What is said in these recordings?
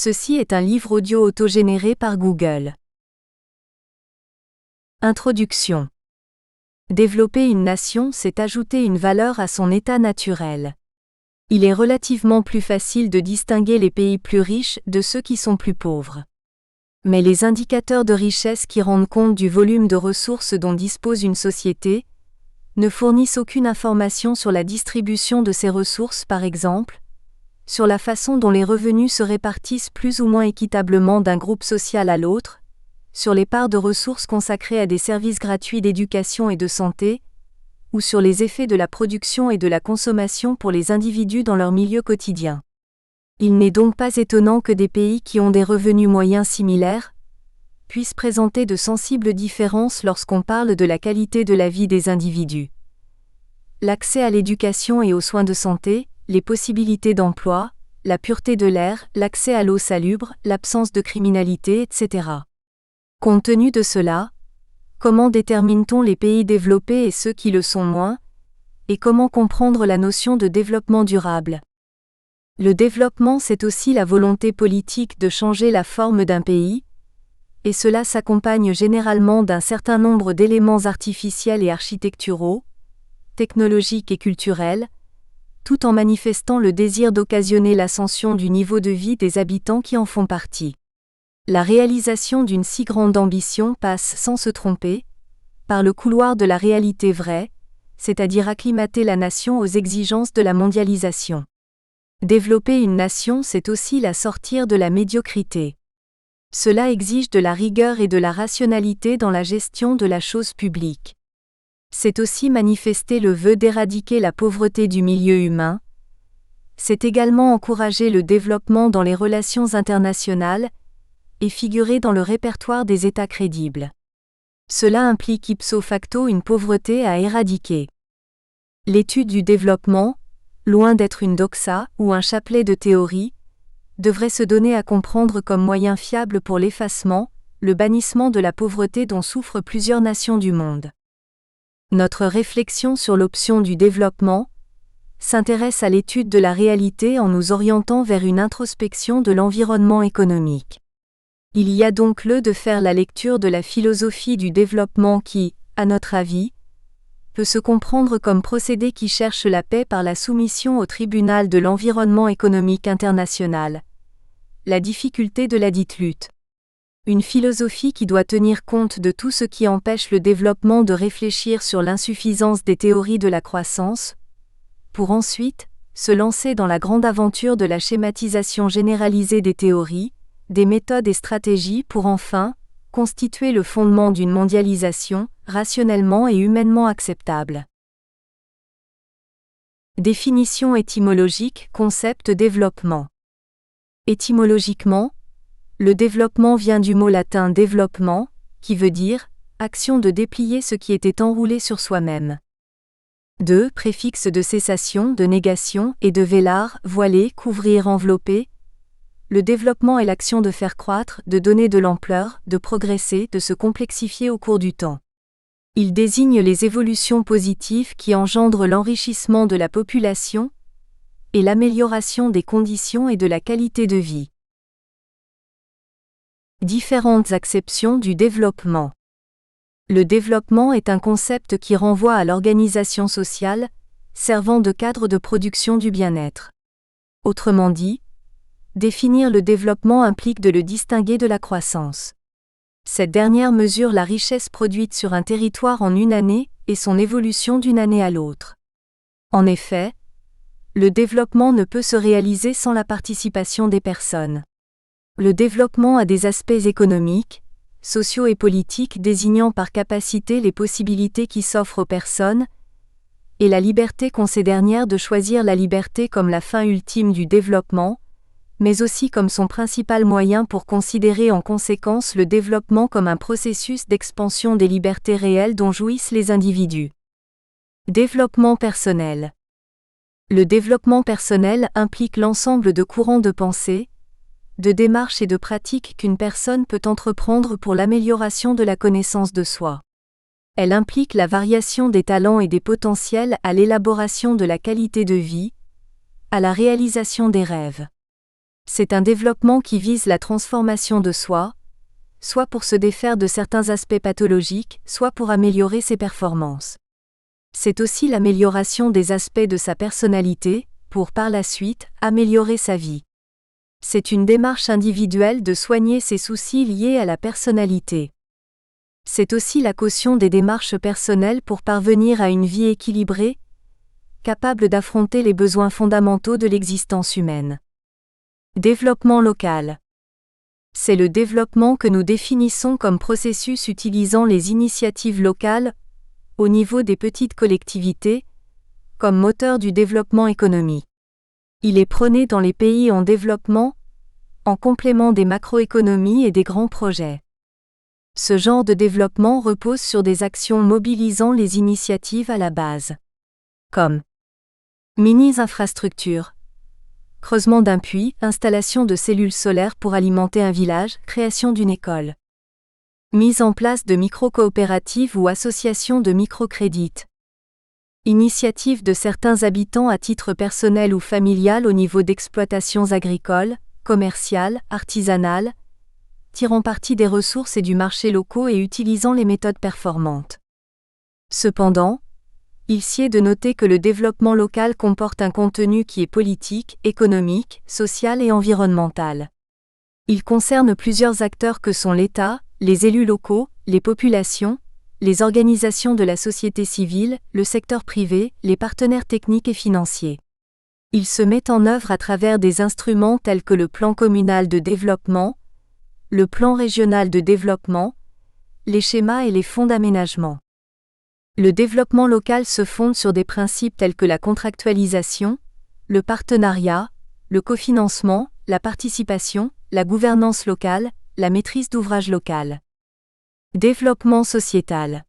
Ceci est un livre audio autogénéré par Google. Introduction. Développer une nation, c'est ajouter une valeur à son état naturel. Il est relativement plus facile de distinguer les pays plus riches de ceux qui sont plus pauvres. Mais les indicateurs de richesse qui rendent compte du volume de ressources dont dispose une société ne fournissent aucune information sur la distribution de ces ressources, par exemple, sur la façon dont les revenus se répartissent plus ou moins équitablement d'un groupe social à l'autre, sur les parts de ressources consacrées à des services gratuits d'éducation et de santé, ou sur les effets de la production et de la consommation pour les individus dans leur milieu quotidien. Il n'est donc pas étonnant que des pays qui ont des revenus moyens similaires puissent présenter de sensibles différences lorsqu'on parle de la qualité de la vie des individus. L'accès à l'éducation et aux soins de santé, les possibilités d'emploi, la pureté de l'air, l'accès à l'eau salubre, l'absence de criminalité, etc. Compte tenu de cela, comment détermine-t-on les pays développés et ceux qui le sont moins, et comment comprendre la notion de développement durable? Le développement, c'est aussi la volonté politique de changer la forme d'un pays, et cela s'accompagne généralement d'un certain nombre d'éléments artificiels et architecturaux, technologiques et culturels, tout en manifestant le désir d'occasionner l'ascension du niveau de vie des habitants qui en font partie. La réalisation d'une si grande ambition passe, sans se tromper, par le couloir de la réalité vraie, c'est-à-dire acclimater la nation aux exigences de la mondialisation. Développer une nation, c'est aussi la sortir de la médiocrité. Cela exige de la rigueur et de la rationalité dans la gestion de la chose publique. C'est aussi manifester le vœu d'éradiquer la pauvreté du milieu humain. C'est également encourager le développement dans les relations internationales et figurer dans le répertoire des États crédibles. Cela implique ipso facto une pauvreté à éradiquer. L'étude du développement, loin d'être une doxa ou un chapelet de théorie, devrait se donner à comprendre comme moyen fiable pour l'effacement, le bannissement de la pauvreté dont souffrent plusieurs nations du monde. Notre réflexion sur l'option du développement s'intéresse à l'étude de la réalité en nous orientant vers une introspection de l'environnement économique. Il y a donc lieu de faire la lecture de la philosophie du développement qui, à notre avis, peut se comprendre comme procédé qui cherche la paix par la soumission au tribunal de l'environnement économique international. La difficulté de la dite lutte. Une philosophie qui doit tenir compte de tout ce qui empêche le développement de réfléchir sur l'insuffisance des théories de la croissance, pour ensuite se lancer dans la grande aventure de la schématisation généralisée des théories, des méthodes et stratégies pour enfin constituer le fondement d'une mondialisation rationnellement et humainement acceptable. Définition étymologique, concept développement. Étymologiquement, le développement vient du mot latin développement, qui veut dire action de déplier ce qui était enroulé sur soi-même. 2. Préfixe de cessation, de négation et de vélare, voiler, couvrir, envelopper. Le développement est l'action de faire croître, de donner de l'ampleur, de progresser, de se complexifier au cours du temps. Il désigne les évolutions positives qui engendrent l'enrichissement de la population et l'amélioration des conditions et de la qualité de vie. Différentes acceptions du développement. Le développement est un concept qui renvoie à l'organisation sociale, servant de cadre de production du bien-être. Autrement dit, définir le développement implique de le distinguer de la croissance. Cette dernière mesure la richesse produite sur un territoire en une année et son évolution d'une année à l'autre. En effet, le développement ne peut se réaliser sans la participation des personnes. Le développement a des aspects économiques, sociaux et politiques désignant par capacité les possibilités qui s'offrent aux personnes, et la liberté qu'ont ces dernières de choisir la liberté comme la fin ultime du développement, mais aussi comme son principal moyen pour considérer en conséquence le développement comme un processus d'expansion des libertés réelles dont jouissent les individus. Développement personnel. Le développement personnel implique l'ensemble de courants de pensée, de démarches et de pratiques qu'une personne peut entreprendre pour l'amélioration de la connaissance de soi. Elle implique la variation des talents et des potentiels à l'élaboration de la qualité de vie, à la réalisation des rêves. C'est un développement qui vise la transformation de soi, soit pour se défaire de certains aspects pathologiques, soit pour améliorer ses performances. C'est aussi l'amélioration des aspects de sa personnalité, pour par la suite, améliorer sa vie. C'est une démarche individuelle de soigner ses soucis liés à la personnalité. C'est aussi la caution des démarches personnelles pour parvenir à une vie équilibrée, capable d'affronter les besoins fondamentaux de l'existence humaine. Développement local. C'est le développement que nous définissons comme processus utilisant les initiatives locales, au niveau des petites collectivités, comme moteur du développement économique. Il est prôné dans les pays en développement, en complément des macroéconomies et des grands projets. Ce genre de développement repose sur des actions mobilisant les initiatives à la base. Comme mini-infrastructures, creusement d'un puits, installation de cellules solaires pour alimenter un village, création d'une école. Mise en place de micro-coopératives ou associations de microcrédits. Initiative de certains habitants à titre personnel ou familial au niveau d'exploitations agricoles, commerciales, artisanales, tirant parti des ressources et du marché locaux et utilisant les méthodes performantes. Cependant, il sied de noter que le développement local comporte un contenu qui est politique, économique, social et environnemental. Il concerne plusieurs acteurs que sont l'État, les élus locaux, les populations, les organisations de la société civile, le secteur privé, les partenaires techniques et financiers. Il se met en œuvre à travers des instruments tels que le plan communal de développement, le plan régional de développement, les schémas et les fonds d'aménagement. Le développement local se fonde sur des principes tels que la contractualisation, le partenariat, le cofinancement, la participation, la gouvernance locale, la maîtrise d'ouvrage local. Développement sociétal.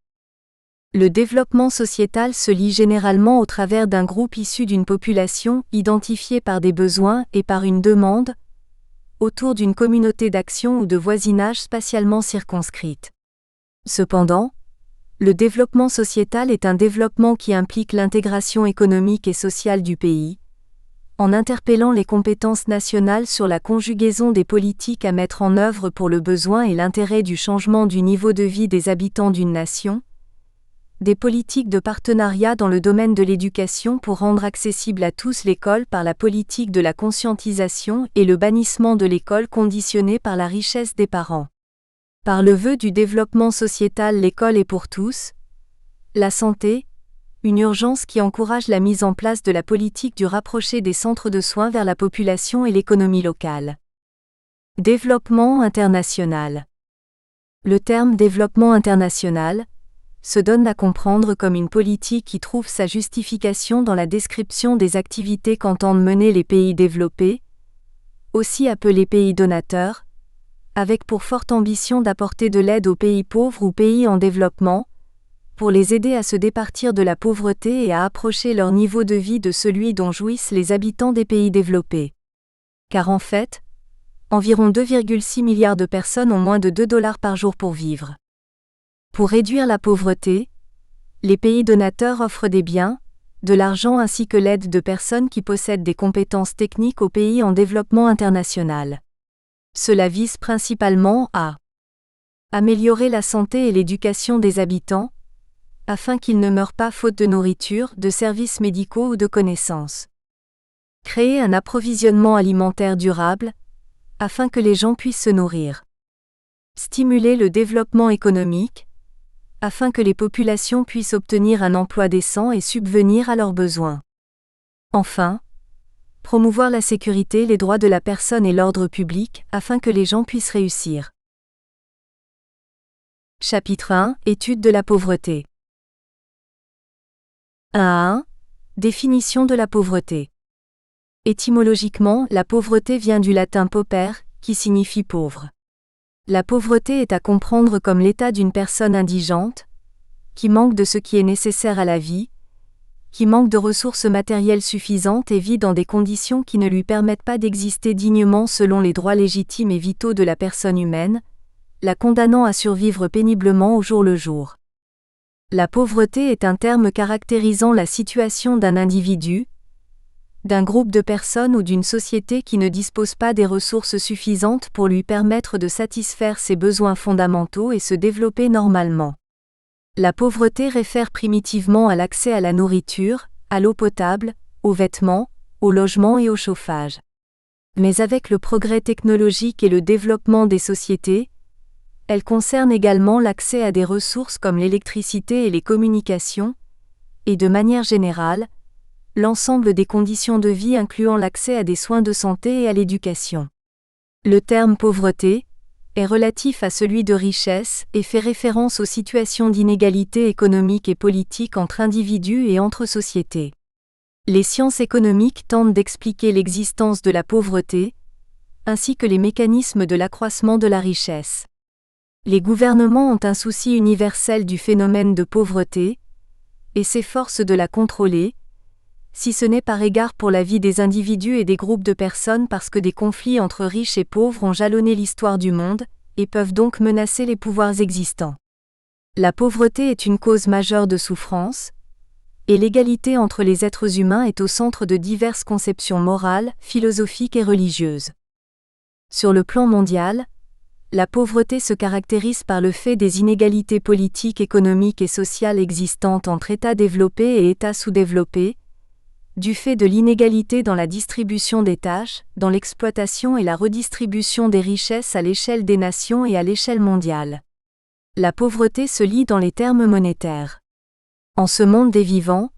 Le développement sociétal se lie généralement au travers d'un groupe issu d'une population identifiée par des besoins et par une demande, autour d'une communauté d'action ou de voisinage spatialement circonscrite. Cependant, le développement sociétal est un développement qui implique l'intégration économique et sociale du pays, en interpellant les compétences nationales sur la conjugaison des politiques à mettre en œuvre pour le besoin et l'intérêt du changement du niveau de vie des habitants d'une nation, des politiques de partenariat dans le domaine de l'éducation pour rendre accessible à tous l'école par la politique de la conscientisation et le bannissement de l'école conditionné par la richesse des parents. Par le vœu du développement sociétal, l'école est pour tous, la santé, une urgence qui encourage la mise en place de la politique du rapprocher des centres de soins vers la population et l'économie locale. Développement international. Le terme développement international se donne à comprendre comme une politique qui trouve sa justification dans la description des activités qu'entendent mener les pays développés, aussi appelés pays donateurs, avec pour forte ambition d'apporter de l'aide aux pays pauvres ou pays en développement, pour les aider à se départir de la pauvreté et à approcher leur niveau de vie de celui dont jouissent les habitants des pays développés. Car en fait, environ 2,6 milliards de personnes ont moins de $2 par jour pour vivre. Pour réduire la pauvreté, les pays donateurs offrent des biens, de l'argent ainsi que l'aide de personnes qui possèdent des compétences techniques aux pays en développement international. Cela vise principalement à améliorer la santé et l'éducation des habitants, afin qu'ils ne meurent pas faute de nourriture, de services médicaux ou de connaissances. Créer un approvisionnement alimentaire durable, afin que les gens puissent se nourrir. Stimuler le développement économique, afin que les populations puissent obtenir un emploi décent et subvenir à leurs besoins. Enfin, promouvoir la sécurité, les droits de la personne et l'ordre public, afin que les gens puissent réussir. Chapitre 1 – Étude de la pauvreté. 1.1 – Définition de la pauvreté. Étymologiquement, la pauvreté vient du latin pauper, qui signifie pauvre. La pauvreté est à comprendre comme l'état d'une personne indigente, qui manque de ce qui est nécessaire à la vie, qui manque de ressources matérielles suffisantes et vit dans des conditions qui ne lui permettent pas d'exister dignement selon les droits légitimes et vitaux de la personne humaine, la condamnant à survivre péniblement au jour le jour. La pauvreté est un terme caractérisant la situation d'un individu, d'un groupe de personnes ou d'une société qui ne dispose pas des ressources suffisantes pour lui permettre de satisfaire ses besoins fondamentaux et se développer normalement. La pauvreté réfère primitivement à l'accès à la nourriture, à l'eau potable, aux vêtements, au logement et au chauffage. Mais avec le progrès technologique et le développement des sociétés, elle concerne également l'accès à des ressources comme l'électricité et les communications, et de manière générale, l'ensemble des conditions de vie incluant l'accès à des soins de santé et à l'éducation. Le terme pauvreté est relatif à celui de richesse et fait référence aux situations d'inégalité économique et politique entre individus et entre sociétés. Les sciences économiques tentent d'expliquer l'existence de la pauvreté, ainsi que les mécanismes de l'accroissement de la richesse. Les gouvernements ont un souci universel du phénomène de pauvreté, et s'efforcent de la contrôler, si ce n'est par égard pour la vie des individus et des groupes de personnes parce que des conflits entre riches et pauvres ont jalonné l'histoire du monde, et peuvent donc menacer les pouvoirs existants. La pauvreté est une cause majeure de souffrance, et l'égalité entre les êtres humains est au centre de diverses conceptions morales, philosophiques et religieuses. Sur le plan mondial, la pauvreté se caractérise par le fait des inégalités politiques, économiques et sociales existantes entre États développés et États sous-développés, du fait de l'inégalité dans la distribution des tâches, dans l'exploitation et la redistribution des richesses à l'échelle des nations et à l'échelle mondiale. La pauvreté se lit dans les termes monétaires. En ce monde des vivants,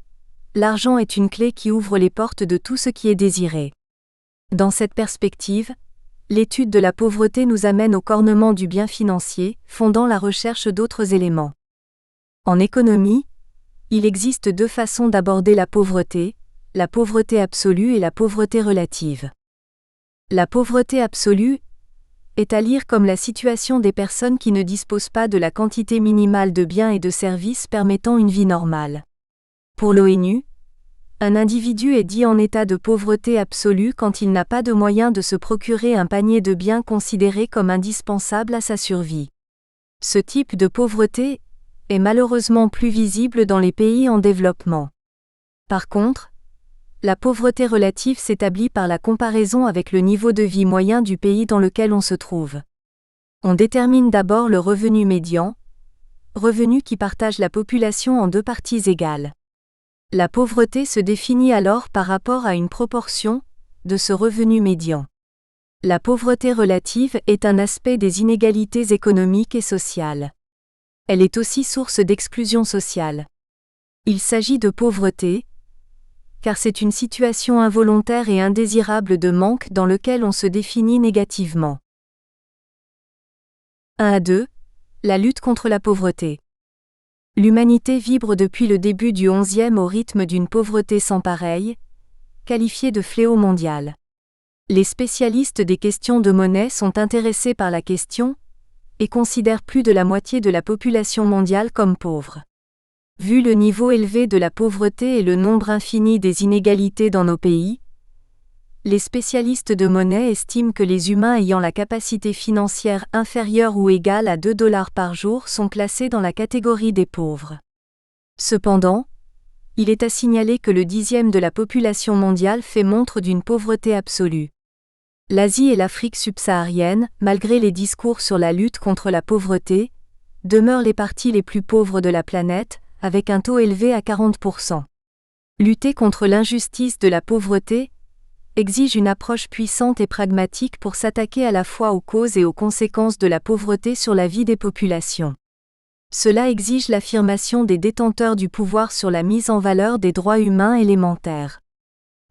l'argent est une clé qui ouvre les portes de tout ce qui est désiré. Dans cette perspective, l'étude de la pauvreté nous amène au cornement du bien financier, fondant la recherche d'autres éléments. En économie, il existe deux façons d'aborder la pauvreté absolue et la pauvreté relative. La pauvreté absolue est à lire comme la situation des personnes qui ne disposent pas de la quantité minimale de biens et de services permettant une vie normale. Pour l'ONU, un individu est dit en état de pauvreté absolue quand il n'a pas de moyen de se procurer un panier de biens considérés comme indispensables à sa survie. Ce type de pauvreté est malheureusement plus visible dans les pays en développement. Par contre, la pauvreté relative s'établit par la comparaison avec le niveau de vie moyen du pays dans lequel on se trouve. On détermine d'abord le revenu médian, revenu qui partage la population en deux parties égales. La pauvreté se définit alors par rapport à une proportion de ce revenu médian. La pauvreté relative est un aspect des inégalités économiques et sociales. Elle est aussi source d'exclusion sociale. Il s'agit de pauvreté, car c'est une situation involontaire et indésirable de manque dans lequel on se définit négativement. 1 à 2. La lutte contre la pauvreté. L'humanité vibre depuis le début du XIe au rythme d'une pauvreté sans pareille, qualifiée de fléau mondial. Les spécialistes des questions de monnaie sont intéressés par la question, et considèrent plus de la moitié de la population mondiale comme pauvre. Vu le niveau élevé de la pauvreté et le nombre infini des inégalités dans nos pays, les spécialistes de monnaie estiment que les humains ayant la capacité financière inférieure ou égale à 2 $ par jour sont classés dans la catégorie des pauvres. Cependant, il est à signaler que le 10e de la population mondiale fait montre d'une pauvreté absolue. L'Asie et l'Afrique subsaharienne, malgré les discours sur la lutte contre la pauvreté, demeurent les parties les plus pauvres de la planète, avec un taux élevé à 40%. Lutter contre l'injustice de la pauvreté exige une approche puissante et pragmatique pour s'attaquer à la fois aux causes et aux conséquences de la pauvreté sur la vie des populations. Cela exige l'affirmation des détenteurs du pouvoir sur la mise en valeur des droits humains élémentaires.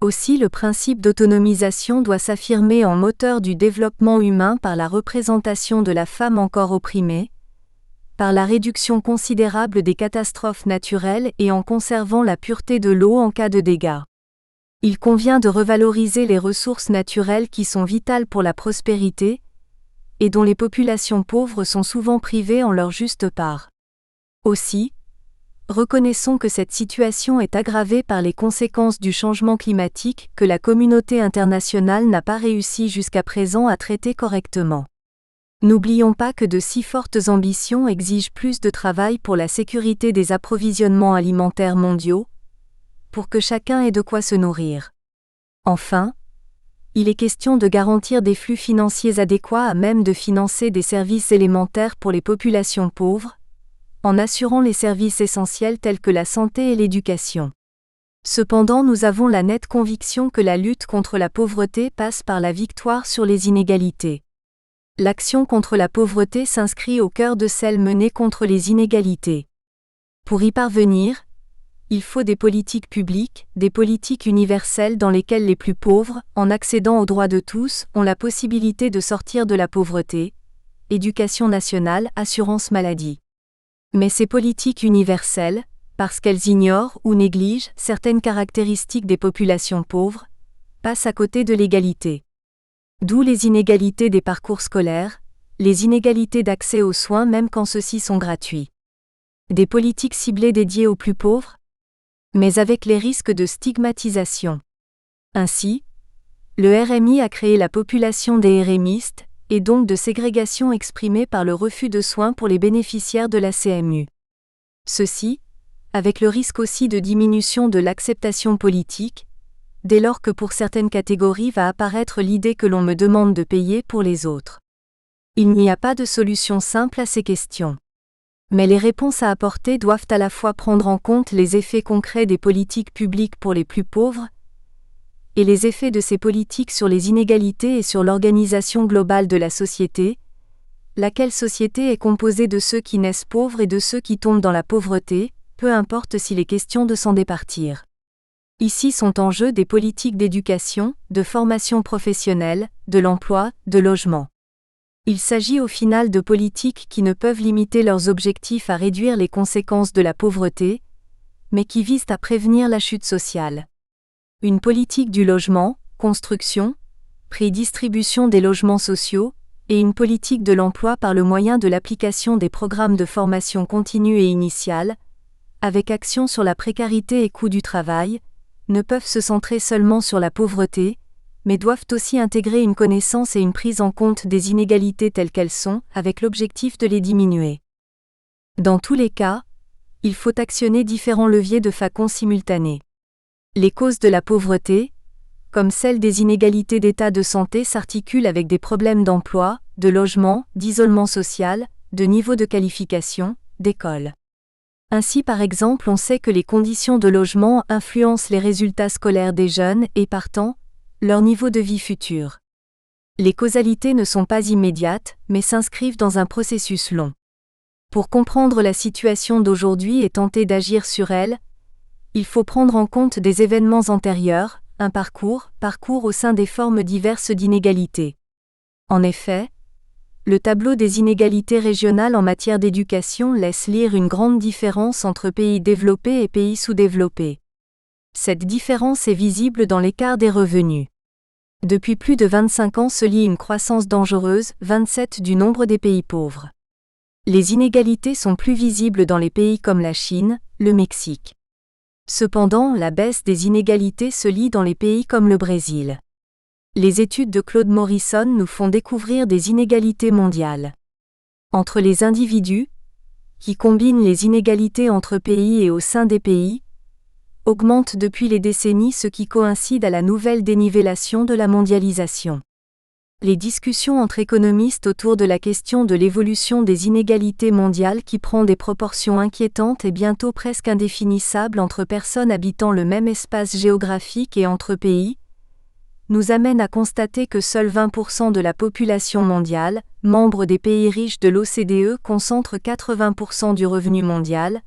Aussi le principe d'autonomisation doit s'affirmer en moteur du développement humain par la représentation de la femme encore opprimée, par la réduction considérable des catastrophes naturelles et en conservant la pureté de l'eau en cas de dégâts. Il convient de revaloriser les ressources naturelles qui sont vitales pour la prospérité, et dont les populations pauvres sont souvent privées en leur juste part. Aussi, reconnaissons que cette situation est aggravée par les conséquences du changement climatique que la communauté internationale n'a pas réussi jusqu'à présent à traiter correctement. N'oublions pas que de si fortes ambitions exigent plus de travail pour la sécurité des approvisionnements alimentaires mondiaux, pour que chacun ait de quoi se nourrir. Enfin, il est question de garantir des flux financiers adéquats à même de financer des services élémentaires pour les populations pauvres, en assurant les services essentiels tels que la santé et l'éducation. Cependant, nous avons la nette conviction que la lutte contre la pauvreté passe par la victoire sur les inégalités. L'action contre la pauvreté s'inscrit au cœur de celle menée contre les inégalités. Pour y parvenir, il faut des politiques publiques, des politiques universelles dans lesquelles les plus pauvres, en accédant aux droits de tous, ont la possibilité de sortir de la pauvreté, éducation nationale, assurance maladie. Mais ces politiques universelles, parce qu'elles ignorent ou négligent certaines caractéristiques des populations pauvres, passent à côté de l'égalité. D'où les inégalités des parcours scolaires, les inégalités d'accès aux soins même quand ceux-ci sont gratuits. Des politiques ciblées dédiées aux plus pauvres, mais avec les risques de stigmatisation. Ainsi, le RMI a créé la population des RMistes, et donc de ségrégation exprimée par le refus de soins pour les bénéficiaires de la CMU. Ceci, avec le risque aussi de diminution de l'acceptation politique, dès lors que pour certaines catégories va apparaître l'idée que l'on me demande de payer pour les autres. Il n'y a pas de solution simple à ces questions. Mais les réponses à apporter doivent à la fois prendre en compte les effets concrets des politiques publiques pour les plus pauvres et les effets de ces politiques sur les inégalités et sur l'organisation globale de la société, laquelle société est composée de ceux qui naissent pauvres et de ceux qui tombent dans la pauvreté, peu importe s'il est question de s'en départir. Ici sont en jeu des politiques d'éducation, de formation professionnelle, de l'emploi, de logement. Il s'agit au final de politiques qui ne peuvent limiter leurs objectifs à réduire les conséquences de la pauvreté, mais qui visent à prévenir la chute sociale. Une politique du logement, construction, prix distribution des logements sociaux, et une politique de l'emploi par le moyen de l'application des programmes de formation continue et initiale, avec action sur la précarité et coût du travail, ne peuvent se centrer seulement sur la pauvreté, mais doivent aussi intégrer une connaissance et une prise en compte des inégalités telles qu'elles sont, avec l'objectif de les diminuer. Dans tous les cas, il faut actionner différents leviers de façon simultanée. Les causes de la pauvreté, comme celles des inégalités d'état de santé, s'articulent avec des problèmes d'emploi, de logement, d'isolement social, de niveau de qualification, d'école. Ainsi par exemple on sait que les conditions de logement influencent les résultats scolaires des jeunes et partant, leur niveau de vie futur. Les causalités ne sont pas immédiates, mais s'inscrivent dans un processus long. Pour comprendre la situation d'aujourd'hui et tenter d'agir sur elle, il faut prendre en compte des événements antérieurs, un parcours au sein des formes diverses d'inégalités. En effet, le tableau des inégalités régionales en matière d'éducation laisse lire une grande différence entre pays développés et pays sous-développés. Cette différence est visible dans l'écart des revenus. Depuis plus de 25 ans se lit une croissance dangereuse, 27 du nombre des pays pauvres. Les inégalités sont plus visibles dans les pays comme la Chine, le Mexique. Cependant, la baisse des inégalités se lit dans les pays comme le Brésil. Les études de Claude Morrison nous font découvrir des inégalités mondiales. Entre les individus, qui combinent les inégalités entre pays et au sein des pays, augmente depuis les décennies, ce qui coïncide à la nouvelle dénivellation de la mondialisation. Les discussions entre économistes autour de la question de l'évolution des inégalités mondiales qui prend des proportions inquiétantes et bientôt presque indéfinissables entre personnes habitant le même espace géographique et entre pays, nous amènent à constater que seuls 20% de la population mondiale, membres des pays riches de l'OCDE, concentrent 80% du revenu mondial,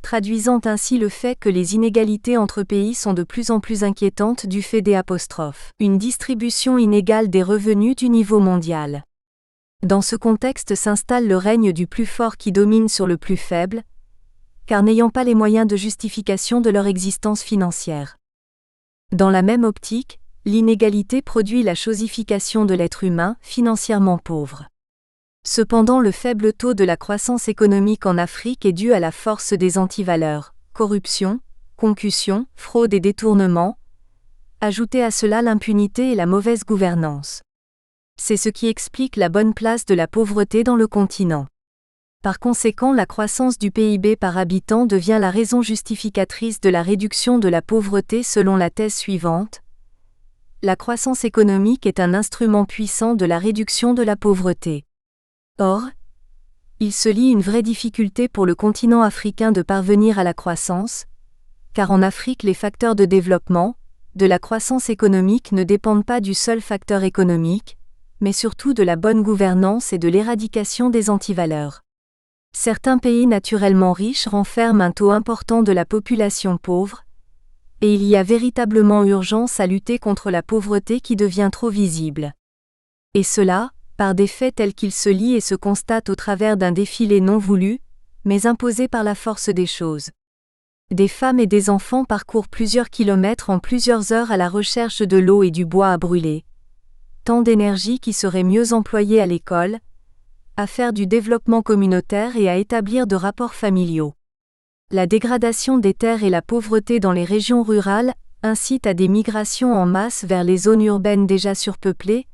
traduisant ainsi le fait que les inégalités entre pays sont de plus en plus inquiétantes du fait des une distribution inégale des revenus du niveau mondial. Dans ce contexte s'installe le règne du plus fort qui domine sur le plus faible, car n'ayant pas les moyens de justification de leur existence financière. Dans la même optique, l'inégalité produit la chosification de l'être humain, financièrement pauvre. Cependant, le faible taux de la croissance économique en Afrique est dû à la force des antivaleurs, corruption, concussion, fraude et détournement, ajoutez à cela l'impunité et la mauvaise gouvernance. C'est ce qui explique la bonne place de la pauvreté dans le continent. Par conséquent, la croissance du PIB par habitant devient la raison justificatrice de la réduction de la pauvreté selon la thèse suivante. la croissance économique est un instrument puissant de la réduction de la pauvreté. Or, il se lie une vraie difficulté pour le continent africain de parvenir à la croissance, car en Afrique les facteurs de développement, de la croissance économique ne dépendent pas du seul facteur économique, mais surtout de la bonne gouvernance et de l'éradication des antivaleurs. Certains pays naturellement riches renferment un taux important de la population pauvre, et il y a véritablement urgence à lutter contre la pauvreté qui devient trop visible. Et cela, par des faits tels qu'ils se lient et se constatent au travers d'un défilé non voulu, mais imposé par la force des choses. Des femmes et des enfants parcourent plusieurs kilomètres en plusieurs heures à la recherche de l'eau et du bois à brûler. Tant d'énergie qui serait mieux employée à l'école, à faire du développement communautaire et à établir de rapports familiaux. La dégradation des terres et la pauvreté dans les régions rurales incitent à des migrations en masse vers les zones urbaines déjà surpeuplées,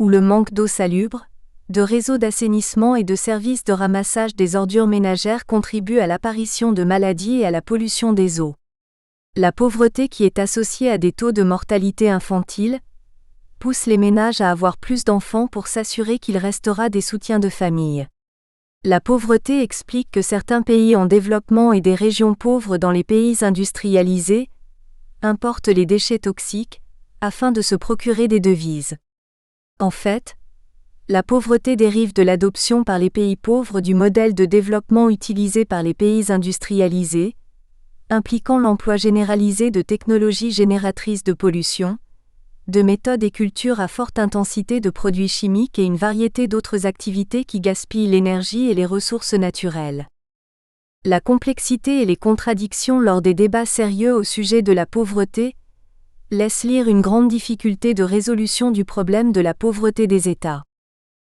où le manque d'eau salubre, de réseaux d'assainissement et de services de ramassage des ordures ménagères contribue à l'apparition de maladies et à la pollution des eaux. La pauvreté qui est associée à des taux de mortalité infantile pousse les ménages à avoir plus d'enfants pour s'assurer qu'il restera des soutiens de famille. La pauvreté explique que certains pays en développement et des régions pauvres dans les pays industrialisés importent les déchets toxiques afin de se procurer des devises. En fait, la pauvreté dérive de l'adoption par les pays pauvres du modèle de développement utilisé par les pays industrialisés, impliquant l'emploi généralisé de technologies génératrices de pollution, de méthodes et cultures à forte intensité de produits chimiques et une variété d'autres activités qui gaspillent l'énergie et les ressources naturelles. La complexité et les contradictions lors des débats sérieux au sujet de la pauvreté laissent lire une grande difficulté de résolution du problème de la pauvreté des États.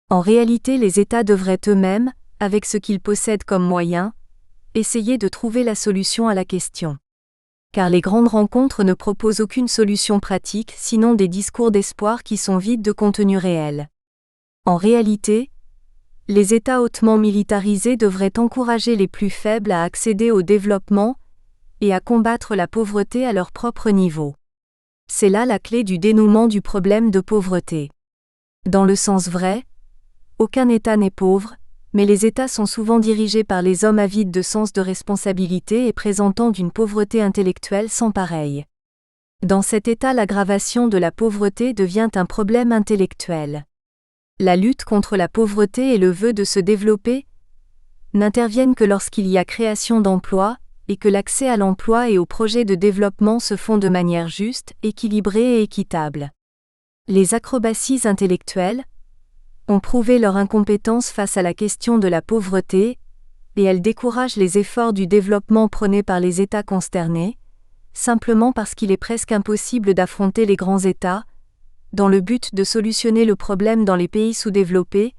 En réalité, les États devraient eux-mêmes, avec ce qu'ils possèdent comme moyens, essayer de trouver la solution à la question. Car les grandes rencontres ne proposent aucune solution pratique sinon des discours d'espoir qui sont vides de contenu réel. En réalité, les États hautement militarisés devraient encourager les plus faibles à accéder au développement et à combattre la pauvreté à leur propre niveau. C'est là la clé du dénouement du problème de pauvreté. Dans le sens vrai, aucun État n'est pauvre, mais les États sont souvent dirigés par les hommes avides de sens de responsabilité et présentant d'une pauvreté intellectuelle sans pareille. Dans cet état, l'aggravation de la pauvreté devient un problème intellectuel. La lutte contre la pauvreté et le vœu de se développer n'interviennent que lorsqu'il y a création d'emplois, et que l'accès à l'emploi et aux projets de développement se font de manière juste, équilibrée et équitable. Les acrobaties intellectuelles ont prouvé leur incompétence face à la question de la pauvreté, et elles découragent les efforts du développement prônés par les États consternés, simplement parce qu'il est presque impossible d'affronter les grands États, dans le but de solutionner le problème dans les pays sous-développés,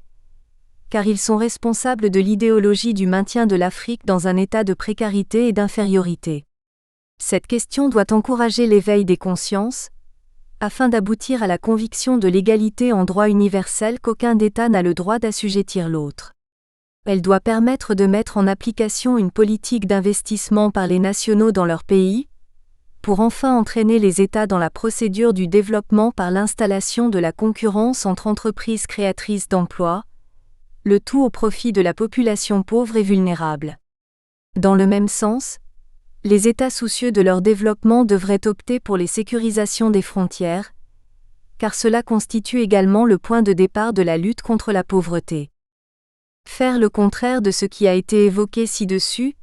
car ils sont responsables de l'idéologie du maintien de l'Afrique dans un état de précarité et d'infériorité. Cette question doit encourager l'éveil des consciences, afin d'aboutir à la conviction de l'égalité en droit universel qu'aucun État n'a le droit d'assujettir l'autre. Elle doit permettre de mettre en application une politique d'investissement par les nationaux dans leur pays, pour enfin entraîner les États dans la procédure du développement par l'installation de la concurrence entre entreprises créatrices d'emplois, le tout au profit de la population pauvre et vulnérable. Dans le même sens, les États soucieux de leur développement devraient opter pour les sécurisations des frontières, car cela constitue également le point de départ de la lutte contre la pauvreté. Faire le contraire de ce qui a été évoqué ci-dessus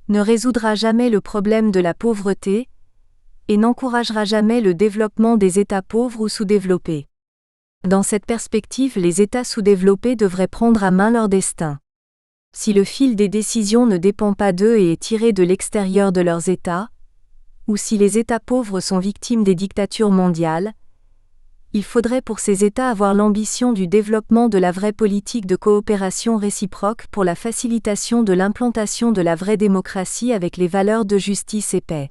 ne résoudra jamais le problème de la pauvreté et n'encouragera jamais le développement des États pauvres ou sous-développés. Dans cette perspective, les États sous-développés devraient prendre à main leur destin. Si le fil des décisions ne dépend pas d'eux et est tiré de l'extérieur de leurs États, ou si les États pauvres sont victimes des dictatures mondiales, il faudrait pour ces États avoir l'ambition du développement de la vraie politique de coopération réciproque pour la facilitation de l'implantation de la vraie démocratie avec les valeurs de justice et paix.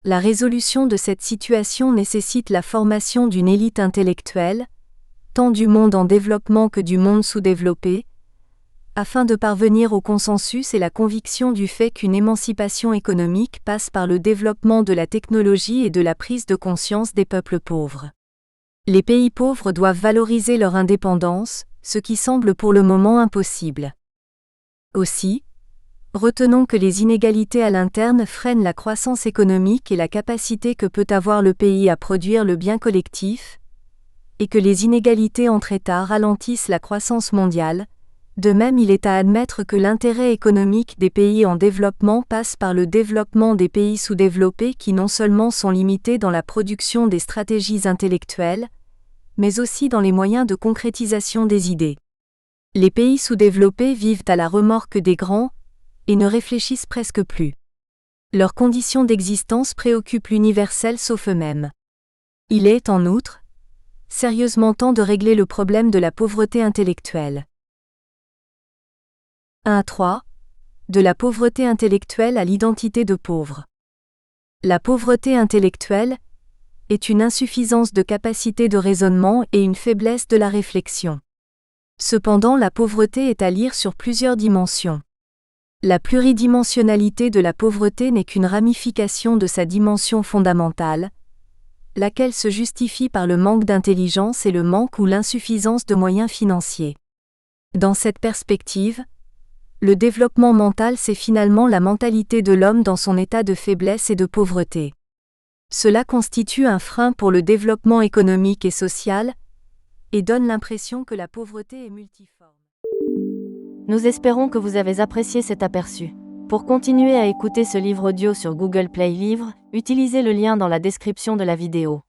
La résolution de cette situation nécessite la formation d'une élite intellectuelle, tant du monde en développement que du monde sous-développé, afin de parvenir au consensus et la conviction du fait qu'une émancipation économique passe par le développement de la technologie et de la prise de conscience des peuples pauvres. Les pays pauvres doivent valoriser leur indépendance, ce qui semble pour le moment impossible. Aussi, retenons que les inégalités à l'interne freinent la croissance économique et la capacité que peut avoir le pays à produire le bien collectif, et que les inégalités entre États ralentissent la croissance mondiale. De même, il est à admettre que l'intérêt économique des pays en développement passe par le développement des pays sous-développés qui non seulement sont limités dans la production des stratégies intellectuelles, mais aussi dans les moyens de concrétisation des idées. Les pays sous-développés vivent à la remorque des grands, et ne réfléchissent presque plus. Leurs conditions d'existence préoccupent l'universel sauf eux-mêmes. Il est, en outre, sérieusement temps de régler le problème de la pauvreté intellectuelle. 1.3. De la pauvreté intellectuelle à l'identité de pauvre. La pauvreté intellectuelle est une insuffisance de capacité de raisonnement et une faiblesse de la réflexion. Cependant, la pauvreté est à lire sur plusieurs dimensions. La pluridimensionnalité de la pauvreté n'est qu'une ramification de sa dimension fondamentale, laquelle se justifie par le manque d'intelligence et le manque ou l'insuffisance de moyens financiers. Dans cette perspective, le développement mental, c'est finalement la mentalité de l'homme dans son état de faiblesse et de pauvreté. Cela constitue un frein pour le développement économique et social, et donne l'impression que la pauvreté est multiforme. Nous espérons que vous avez apprécié cet aperçu. Pour continuer à écouter ce livre audio sur Google Play Livres, utilisez le lien dans la description de la vidéo.